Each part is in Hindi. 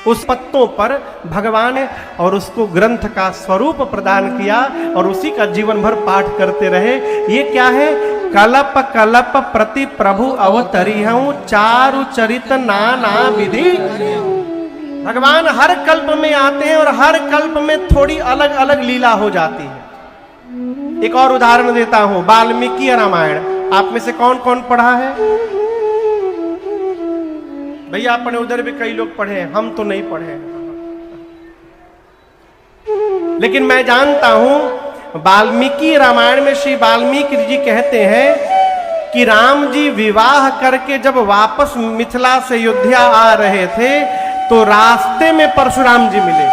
उस पत्तों पर भगवान ने और उसको ग्रंथ का स्वरूप प्रदान किया और उसी का जीवन भर पाठ करते रहे। ये क्या है? कलप कलप प्रति प्रभु अवतरिहूं चारु चरित नाना विधि। भगवान हर कल्प में आते हैं और हर कल्प में थोड़ी अलग अलग लीला हो जाती है। एक और उदाहरण देता हूं, वाल्मीकि रामायण आप में से कौन कौन पढ़ा है? भैया अपने उधर भी कई लोग पढ़े हैं, हम तो नहीं पढ़े हैं। लेकिन मैं जानता हूं वाल्मीकि रामायण में श्री वाल्मीकि जी कहते हैं कि राम जी विवाह करके जब वापस मिथिला से अयोध्या आ रहे थे तो रास्ते में परशुराम जी मिले।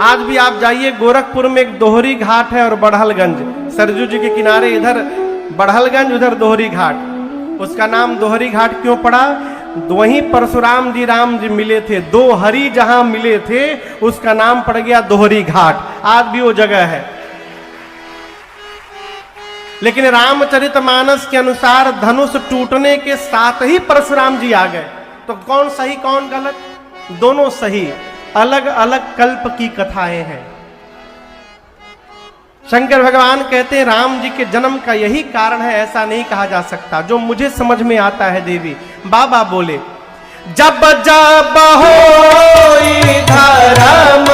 आज भी आप जाइए गोरखपुर में एक दोहरी घाट है और बढ़लगंज, सरजू जी के किनारे इधर बढ़लगंज उधर दोहरी घाट। उसका नाम दोहरी घाट क्यों पड़ा? वहीं परशुराम जी राम जी मिले थे, दो हरि जहां मिले थे उसका नाम पड़ गया दोहरी घाट। आज भी वो जगह है। लेकिन रामचरितमानस के अनुसार धनुष टूटने के साथ ही परशुराम जी आ गए। तो कौन सही कौन गलत? दोनों सही। अलग अलग कल्प की कथाएं हैं। शंकर भगवान कहते हैं राम जी के जन्म का यही कारण है, ऐसा नहीं कहा जा सकता। जो मुझे समझ में आता है देवी बाबा बोले, जब जब होई धर्म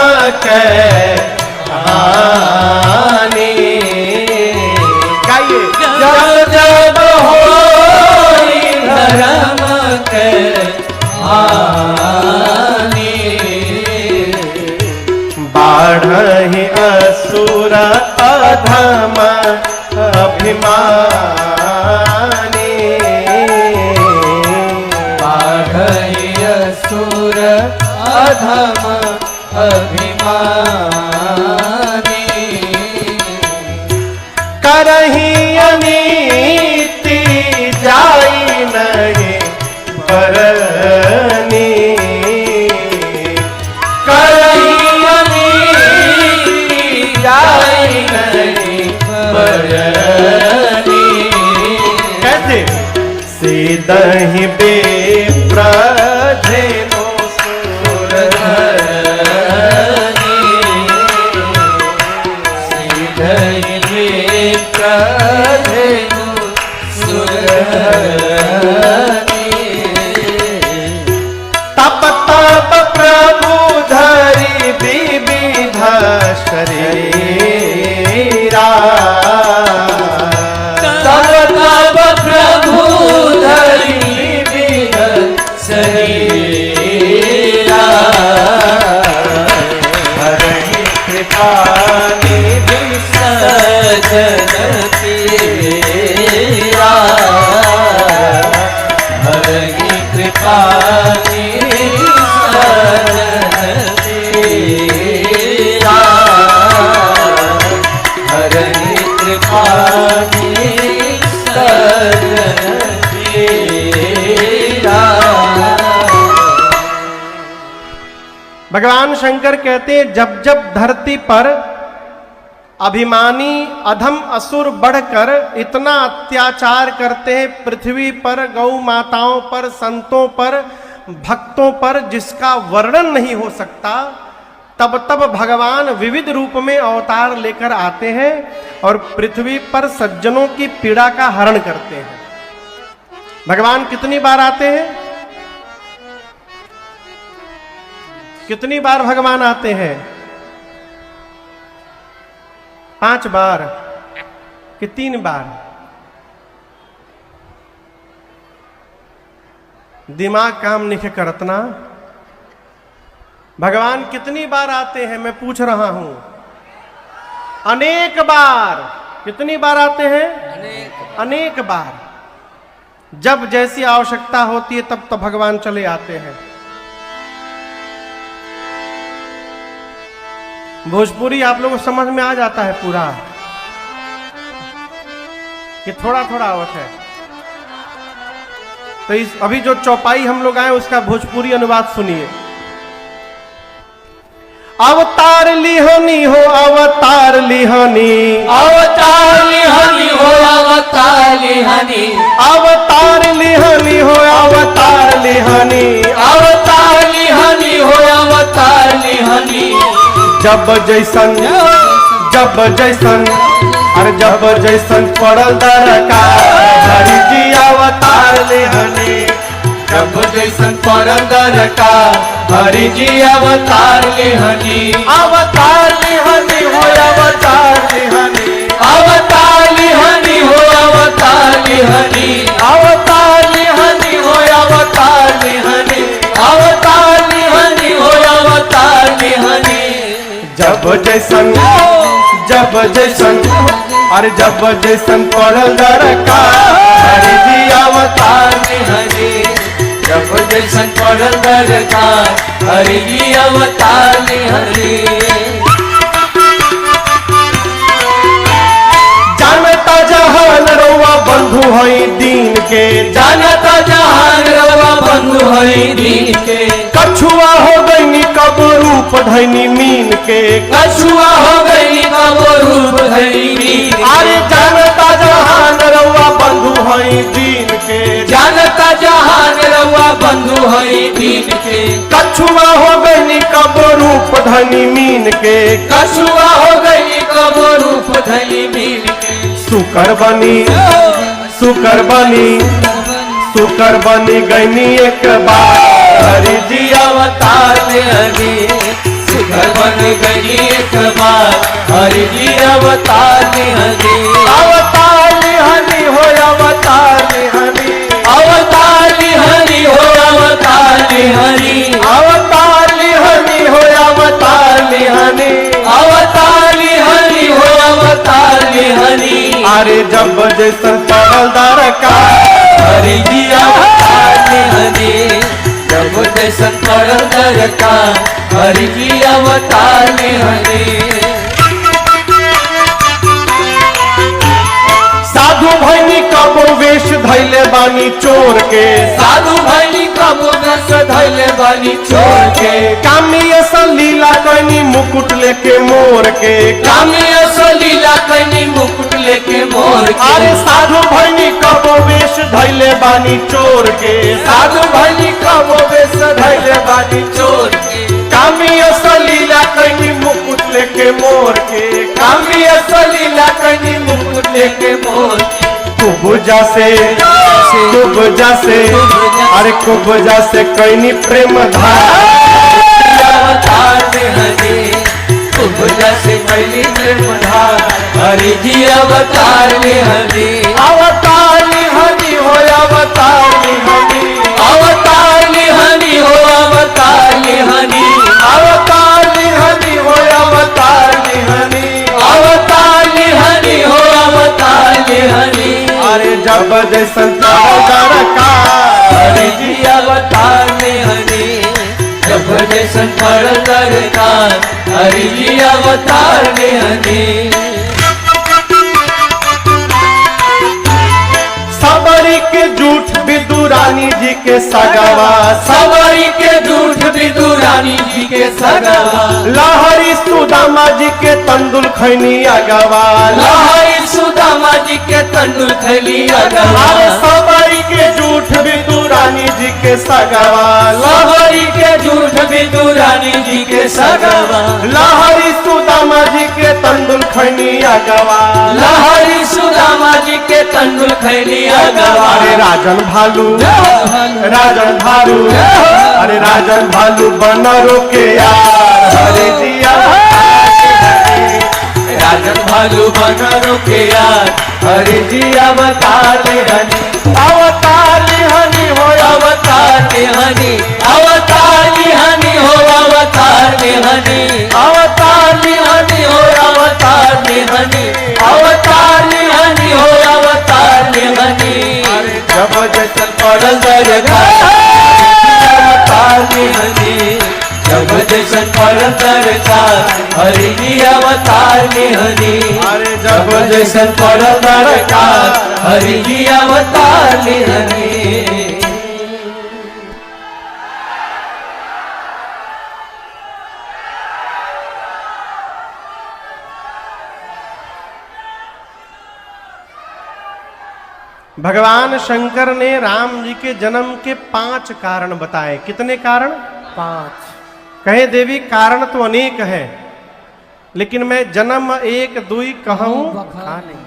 के हानि, गाइए, जब जब होई धर्म के हानि, बाढ़हि असुर अधम अभिमानी, बाढ़हि असुर अधम अभिमानी, करहि अनीति जाई नहीं बरनी, करहि अनीति जाई नहीं बरनी। कैसे? सीधहि बेप्रधेनो सुरधनी, सीधहि बेप्रधेनु सुरधनी, तप तप प्रभु धरि विविध शरीरा, तब तब प्रभु धरि विविध शरीरा, हरहि कृपा निधि सजन तेरा, हरहि कृपा निधि सजन तेरा, हरहि कृपा निधि सजन तेरा। भगवान शंकर कहते हैं जब जब धरती पर अभिमानी अधम असुर बढ़कर इतना अत्याचार करते हैं पृथ्वी पर, गौ माताओं पर, संतों पर, भक्तों पर, जिसका वर्णन नहीं हो सकता, तब तब भगवान विविध रूप में अवतार लेकर आते हैं और पृथ्वी पर सज्जनों की पीड़ा का हरण करते हैं। भगवान कितनी बार आते हैं? कितनी बार भगवान आते हैं? 5 बार कि 3 बार? दिमाग काम नहीं करतना। भगवान कितनी बार आते हैं मैं पूछ रहा हूं? अनेक बार। कितनी बार आते हैं? अनेक बार। जब जैसी आवश्यकता होती है तब तो भगवान चले आते हैं। भोजपुरी आप लोगों को समझ में आ जाता है पूरा कि थोड़ा थोड़ा आवत है? तो इस अभी जो चौपाई हम लोग आए उसका भोजपुरी अनुवाद सुनिए। अवतार लिहानी हो अवतार लिहानी, अवतार लिहानी हो अवतार लिहानी, अवतार लिहानी हो अवतार लिहानी, जब जैसन अरे जब जैसन पड़ल दरकार हरि जी अवतार लेहनी जब जैसन पड़ल दरकार हरि जी अवतार लेहनी अवतार लेहनी हो अवतार लेहनी अवतार लेहनी हो अवतार लेहनी अवतार लेहनी हो अवतार लेहनी अवतार लेहनी हो अवतार लेहनी जब जैसन अरे जब जैसन पड़ल दरकार हरि जी अवतार लेहनी जब जैसन पड़ल दरकार हरि जी अवतार लेहनी जानता जहान रउआ बंधु हई दीन के जानता जहान रवा बंधु हई दीन के कछुआ हो गई कब रूप धैनी मीन के कछुआ हो गई कब रूप धैनी अरे जानता जहान रउआ बंधु हई दीन के जानता जहान रवा बंधु हई दीन के कछुआ हो गई कब रूप धनी मीन के कछुआ हो गई कब रूप धैनी मीन के सुकर बनी गईनी एक बार हरि जी अवतार लेहनी सुघर बन गई एक बार हरि जी अवतार लेहनी अवतार लेहनी हो अवतार लेहनी अवतार लेहनी हो अवतार लेहनी अवतार लेहनी हो अवतार लेहनी अवतार लेहनी हो अवतार लेहनी अरे जब जैसन पड़ल दरकार हरि जी अवतार लेहनी जब जैसन पड़ल दरकार हरि जी अवतार लेहनी साधु भैनी कब वेश धैले बानी चोर के साधु भैली कबो नस धैले बानी छोड़ के कामी असल लीला कैनी मुकुट लेके मोर के कामी असलीला कनी मुकुट लेके मोर अरे के साधु भैनी कब वेश धैले बानी चोर के साधु भैली कबो बेस धैले बानी छोड़ के कामी असल लीला कैनी मुकुट लेके मोर के कामी असलीला कनी मुकुट लेके मोर के कुबजा से अरे कुबजा से कैनी प्रेम धार अवतार लेहनी कुबजा से कैली प्रेमधार हरि जी अवतार लेहनी अवतार लेहनी हो अवतार लेहनी अवतार लेहनी हो अवतार लेहनी अवतार लेहनी हो अवतार लेहनी अवतार लेहनी हो अवतार लेहनी अरे जब जैसन दरकार हरि जी अवतार लेहनी जब जैसन पड़ल दरकार हरि जी अवतार लेहनी सबरी के झूठ विदुरानी जी के सगवा सवारी के झूठ विदुरानी जी के सगवा लहरी सुदामा जी के तंदुल खैनी अगवा लहरी सुदामा जी के तंडुल खैली अगवा अरे सबरी के झूठ विदुरानी जी के सगवा सवारी के झूठ विदुरानी जी के सगवा लहरी सुदामा जी के तंदुल खैनी अगवा लहरी सुदामा जी के तंडुल खैली अगवा अरे राजन भालू अरे राजन भालू बनरो के यार हरे जिया राजन भालू बनरो के यार हरि जी अवतार लेहनी अवतार लेहनी हो अवतार लेहनी अवतार लेहनी हो अवतार लेहनी अवतार लेहनी हो अवतार लेहनी अवतार लेहनी हो अवतार लेहनी जब जैसन पड़ल दरकार अवतार लेहनी जब जैसन पड़ल दरकार हरि जी अवतार लेहनी अरे जब जैसन पड़ल दरकार हरि जी अवतार लेहनी भगवान शंकर ने राम जी के जन्म के 5 कारण बताए। कितने कारण? 5। कहे देवी कारण तो अनेक है, लेकिन मैं जन्म एक दुई कहूं खाने।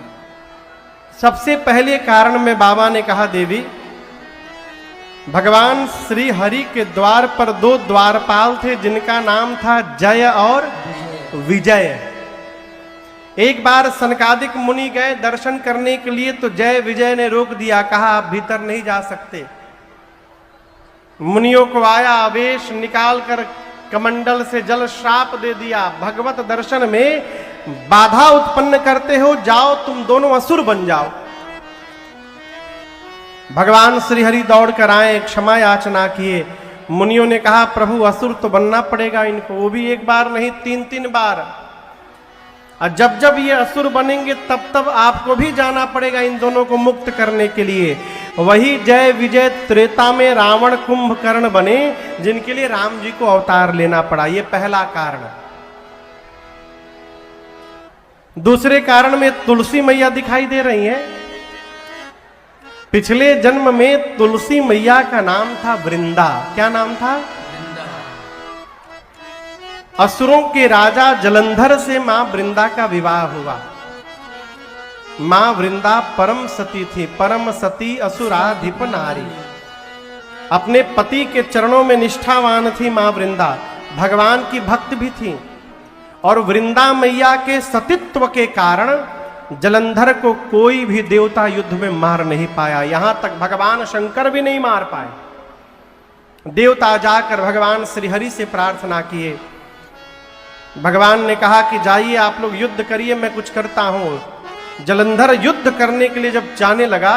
सबसे पहले कारण में बाबा ने कहा, देवी भगवान श्री हरि के द्वार पर दो द्वारपाल थे जिनका नाम था जय और विजय। एक बार सनकादिक मुनि गए दर्शन करने के लिए, तो जय विजय ने रोक दिया, कहा आप भीतर नहीं जा सकते। मुनियों को आया आवेश, निकाल कर कमंडल से जल श्राप दे दिया। भगवत दर्शन में बाधा उत्पन्न करते हो, जाओ तुम दोनों असुर बन जाओ। भगवान श्री हरि दौड़ कर आए, क्षमा याचना किए। मुनियों ने कहा प्रभु असुर तो बनना पड़ेगा इनको, वो भी एक बार नहीं 3-3 बार। और जब जब ये असुर बनेंगे तब तब आपको भी जाना पड़ेगा इन दोनों को मुक्त करने के लिए। वही जय विजय त्रेता में रावण कुंभकर्ण बने, जिनके लिए राम जी को अवतार लेना पड़ा। ये पहला कारण। दूसरे कारण में तुलसी मैया दिखाई दे रही हैं। पिछले जन्म में तुलसी मैया का नाम था वृंदा। क्या नाम था? असुरों के राजा जलंधर से मां वृंदा का विवाह हुआ। मां वृंदा परम सती थी, परम सती असुराधिप नारी। अपने पति के चरणों में निष्ठावान थी मां वृंदा, भगवान की भक्त भी थी। और वृंदा मैया के सतीत्व के कारण जलंधर को कोई भी देवता युद्ध में मार नहीं पाया, यहां तक भगवान शंकर भी नहीं मार पाए। देवता जाकर भगवान श्रीहरि से प्रार्थना किए। भगवान ने कहा कि जाइए आप लोग युद्ध करिए, मैं कुछ करता हूं। जलंधर युद्ध करने के लिए जब जाने लगा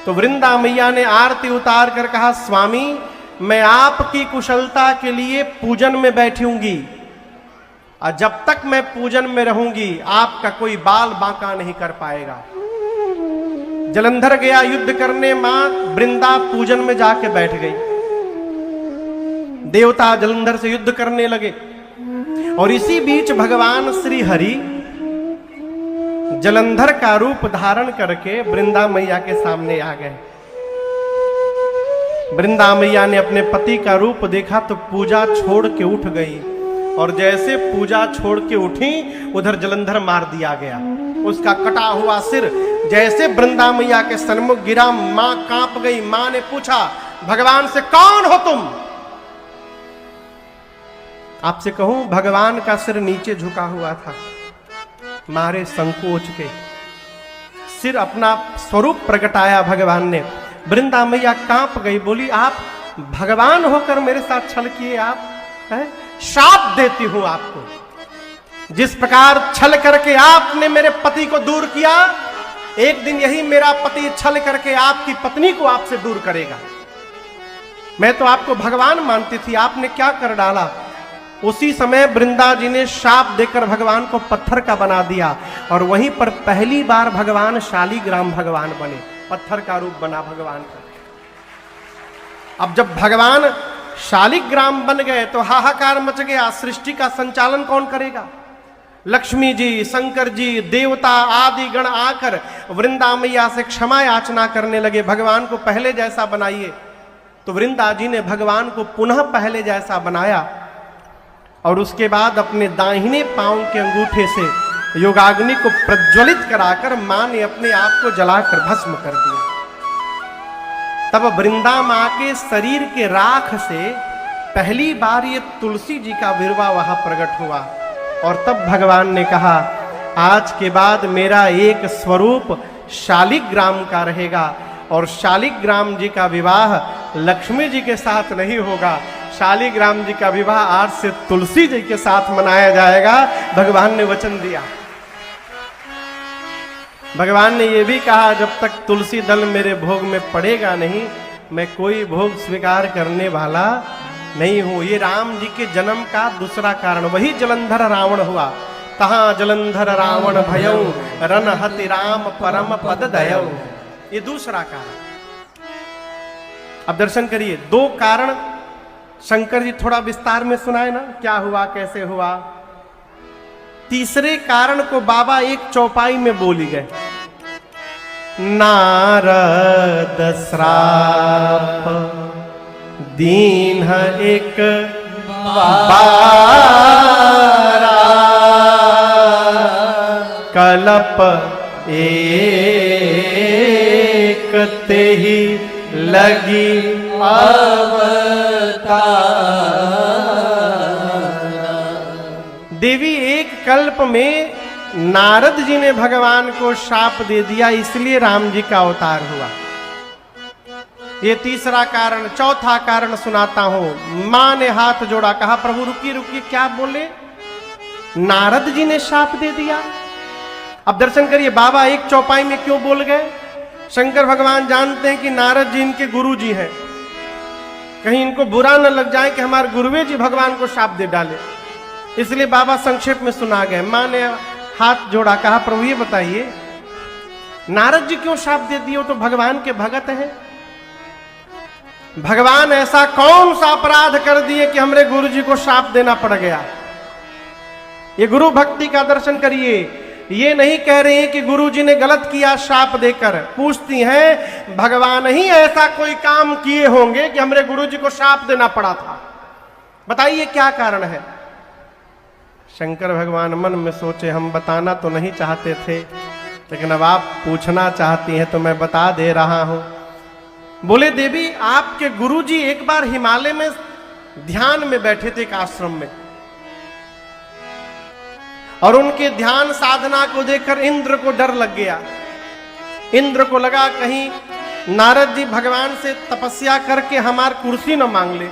तो वृंदा मैया ने आरती उतार कर कहा, स्वामी मैं आपकी कुशलता के लिए पूजन में बैठूंगी, और जब तक मैं पूजन में रहूंगी आपका कोई बाल बांका नहीं कर पाएगा। जलंधर गया युद्ध करने, मां वृंदा पूजन में जाके बैठ गई। देवता जलंधर से युद्ध करने लगे, और इसी बीच भगवान श्री हरि जलंधर का रूप धारण करके वृंदा मैया के सामने आ गए। वृंदा मैया ने अपने पति का रूप देखा तो पूजा छोड़ के उठ गई, और जैसे पूजा छोड़ के उठी उधर जलंधर मार दिया गया। उसका कटा हुआ सिर जैसे वृंदा मैया के सन्मुख गिरा, मां कांप गई। मां ने पूछा भगवान से, कौन हो तुम? आपसे कहूं भगवान का सिर नीचे झुका हुआ था, मारे संकोच के सिर अपना स्वरूप प्रकटाया भगवान ने। वृंदा मैया कांप गई, बोली आप भगवान होकर मेरे साथ छल किए? आप है? शाप देती हूं आपको। जिस प्रकार छल करके आपने मेरे पति को दूर किया, एक दिन यही मेरा पति छल करके आपकी पत्नी को आपसे दूर करेगा। मैं तो आपको भगवान मानती थी, आपने क्या कर डाला? उसी समय वृंदा जी ने शाप देकर भगवान को पत्थर का बना दिया, और वहीं पर पहली बार भगवान शालिग्राम भगवान बने, पत्थर का रूप बना भगवान का। अब जब भगवान शालिग्राम बन गए तो हाहाकार मच गया। सृष्टि का संचालन कौन करेगा? लक्ष्मी जी, शंकर जी, देवता आदि गण आकर वृंदा मैया से क्षमा याचना करने लगे, भगवान को पहले जैसा बनाइए। तो वृंदा जी ने भगवान को पुनः पहले जैसा बनाया, और उसके बाद अपने दाहिने पांव के अंगूठे से योगाग्नि को प्रज्वलित कराकर मां ने अपने आप को जलाकर भस्म कर दिया। तब वृंदा मां के शरीर के राख से पहली बार ये तुलसी जी का विरवा वहां प्रकट हुआ, और तब भगवान ने कहा आज के बाद मेरा एक स्वरूप शालिग्राम का रहेगा, और शालिग्राम जी का विवाह लक्ष्मी जी के साथ नहीं होगा, शालिग्राम जी का विवाह आज से तुलसी जी के साथ मनाया जाएगा। भगवान ने वचन दिया। भगवान ने यह भी कहा जब तक तुलसी दल मेरे भोग में पड़ेगा नहीं, मैं कोई भोग स्वीकार करने वाला नहीं हूं। ये राम जी के जन्म का दूसरा कारण, वही जलंधर रावण हुआ। तहां जलंधर रावण भयौ रन हति राम परम पद दयौ। ये दूसरा कारण। अब दर्शन करिए, दो कारण शंकर जी थोड़ा विस्तार में सुनाए ना, क्या हुआ कैसे हुआ। तीसरे कारण को बाबा एक चौपाई में बोली गए। नारद श्राप दीन एक बारा कलप एक तेहि लगी देवी एक कल्प में नारद जी ने भगवान को शाप दे दिया, इसलिए राम जी का अवतार हुआ। ये तीसरा कारण। चौथा कारण सुनाता हूं। मां ने हाथ जोड़ा, कहा प्रभु रुकिए रुकिए, क्या बोले? नारद जी ने शाप दे दिया। अब दर्शन करिए, बाबा एक चौपाई में क्यों बोल गए? शंकर भगवान जानते हैं कि नारद जी इनके गुरु जी हैं, कहीं इनको बुरा न लग जाए कि हमारे गुरुवे जी भगवान को शाप दे डाले, इसलिए बाबा संक्षेप में सुना गए। मां ने हाथ जोड़ा, कहा प्रभु ये बताइए नारद जी क्यों शाप दे दिए? वो तो भगवान के भगत हैं। भगवान ऐसा कौन सा अपराध कर दिए कि हमरे गुरु जी को शाप देना पड़ गया? ये गुरु भक्ति का दर्शन करिए। ये नहीं कह रहे हैं कि गुरु जी ने गलत किया शाप देकर, पूछती हैं भगवान ही ऐसा कोई काम किए होंगे कि हमरे गुरु जी को शाप देना पड़ा था, बताइए क्या कारण है? शंकर भगवान मन में सोचे, हम बताना तो नहीं चाहते थे, लेकिन अब आप पूछना चाहती हैं तो मैं बता दे रहा हूं। बोले देवी, आपके गुरुजी एक बार हिमालय में ध्यान में बैठे थे एक आश्रम में, और उनके ध्यान साधना को देखकर इंद्र को डर लग गया। इंद्र को लगा कहीं नारद जी भगवान से तपस्या करके हमार कुर्सी न मांग ले,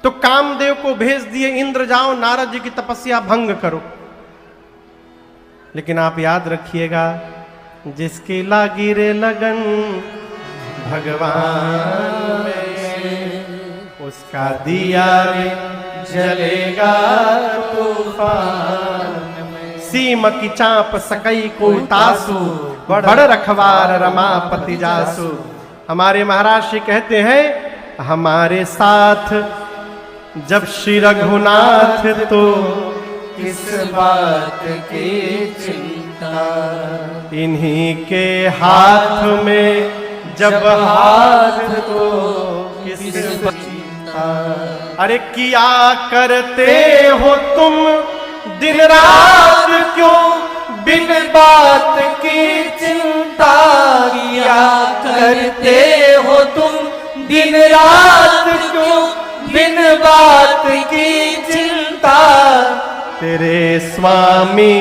तो कामदेव को भेज दिए, इंद्र जाओ नारद जी की तपस्या भंग करो। लेकिन आप याद रखिएगा, जिसकी लागी रे लगन भगवान में, उसका दिया रे जलेगा तूफान में। सीम की चाप सकई को तासु, बड़ रखवार रमापति जासु। हमारे महाराज श्री कहते हैं, हमारे साथ जब श्री रघुनाथ तो किस बात की चिंता, इन्हीं के हाथ में जब हाथ तो किस चिंता। अरे किया करते हो तुम दिन रात क्यों बिन बात की चिंता, किया करते हो तुम दिन रात क्यों बिन बात की चिंता। तेरे स्वामी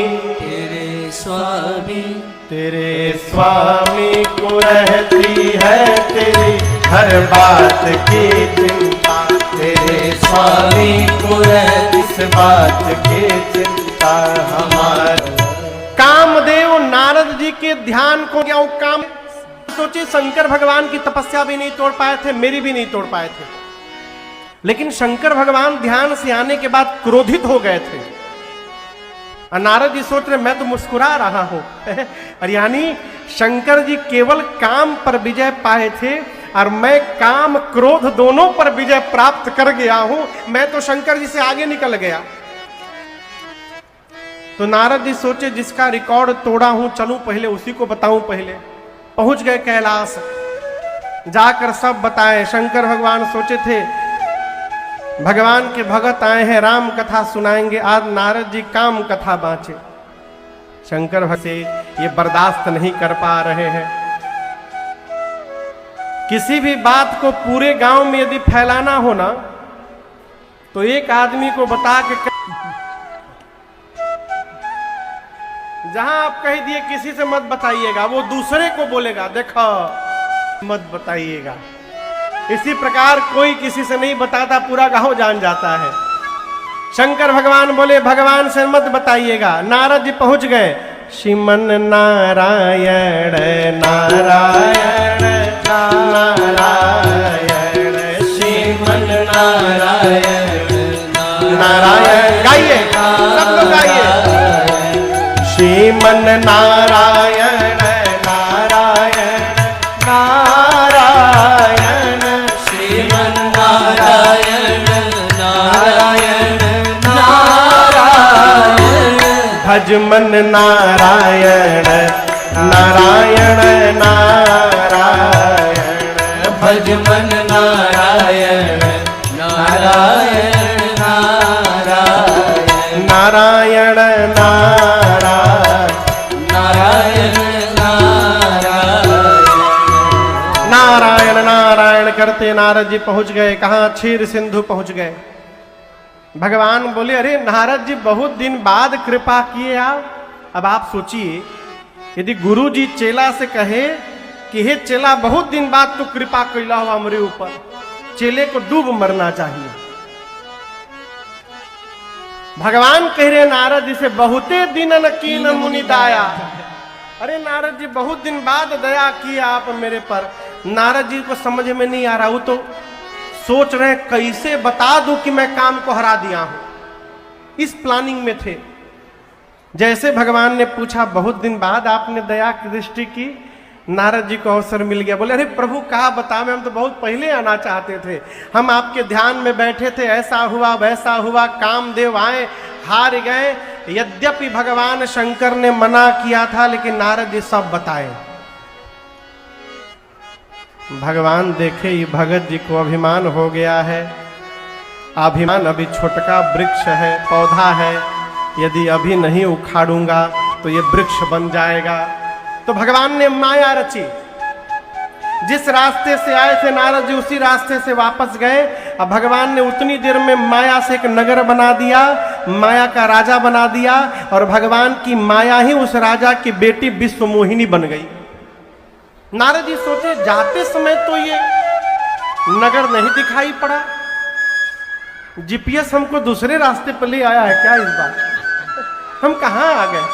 तेरे स्वामी को रहती है तेरी हर बात की चिंता। तेरे स्वामी को रहती इस बात की चिंता हमारे। कामदेव नारद जी के ध्यान को क्या काम सोचे, शंकर भगवान की तपस्या भी नहीं तोड़ पाए थे, मेरी भी नहीं तोड़ पाए थे, लेकिन शंकर भगवान ध्यान से आने के बाद क्रोधित हो गए थे। नारद जी सोच रहे मैं तो मुस्कुरा रहा हूं और यानी शंकर जी केवल काम पर विजय पाए थे और मैं काम क्रोध दोनों पर विजय प्राप्त कर गया हूं, मैं तो शंकर जी से आगे निकल गया। तो नारद जी सोचे जिसका रिकॉर्ड तोड़ा हूं चलूं पहले उसी को बताऊं। पहले पहुंच गए कैलाश, जाकर सब बताए। शंकर भगवान सोचे थे भगवान के भगत आए हैं, राम कथा सुनाएंगे, आज नारद जी काम कथा बांचे। शंकर भक्त से ये बर्दाश्त नहीं कर पा रहे हैं। किसी भी बात को पूरे गांव में यदि फैलाना हो ना, तो एक आदमी को बता के जहां आप कह दिए किसी से मत बताइएगा, वो दूसरे को बोलेगा देखो मत बताइएगा। इसी प्रकार कोई किसी से नहीं बताता, पूरा गांव जान जाता है। शंकर भगवान बोले भगवान से मत बताइएगा। नारद जी पहुंच गए। श्रीमन नारायण नारायण नारायण श्रीमन नारायण नारायण गाइए, सब लोग गाइए। श्रीमन नारायण नारायण नारायण श्रीमन नारायण नारायण नारायण भजमन नारायण नारायण नारायण भजमन नारायण नारायण नारायण नारायण नारायण करते नारद जी पहुंच गए। कहाँ? क्षीर सिंधु पहुंच गए। भगवान बोले, अरे नारद जी बहुत दिन बाद कृपा किए आप। अब आप सोचिए, यदि गुरु जी चेला से कहे कि हे चेला बहुत दिन बाद तू कृपा कैला हो हमरे ऊपर, चेले को डूब मरना चाहिए। भगवान कह रहे नारद जी से, बहुते दिनन कीन मुनि दाया। अरे नारद जी बहुत दिन बाद दया किया आप मेरे पर। नारद जी को समझ में नहीं आ रहा, वो तो सोच रहे कैसे बता दूं कि मैं काम को हरा दिया हूं, इस प्लानिंग में थे। जैसे भगवान ने पूछा बहुत दिन बाद आपने दया की दृष्टि की, नारद जी को अवसर मिल गया। बोले, अरे प्रभु कहा बता, में हम तो बहुत पहले आना चाहते थे, हम आपके ध्यान में बैठे थे, ऐसा हुआ वैसा हुआ, कामदेव आए, हार गए। यद्यपि भगवान शंकर ने मना किया था, लेकिन नारद जी सब बताए। भगवान देखे ये भगत जी को अभिमान हो गया है। अभिमान अभी छोटका वृक्ष है, पौधा है, यदि अभी नहीं उखाड़ूंगा तो ये वृक्ष बन जाएगा। तो भगवान ने माया रची। जिस रास्ते से आए थे नारद जी, उसी रास्ते से वापस गए। अब भगवान ने उतनी देर में माया से एक नगर बना दिया, माया का राजा बना दिया, और भगवान की माया ही उस राजा की बेटी विश्वमोहिनी बन गई। नारद जी सोचे, जाते समय तो ये नगर नहीं दिखाई पड़ा, जीपीएस हमको दूसरे रास्ते पर ले आया है क्या? इस बार हम कहाँ आ गए?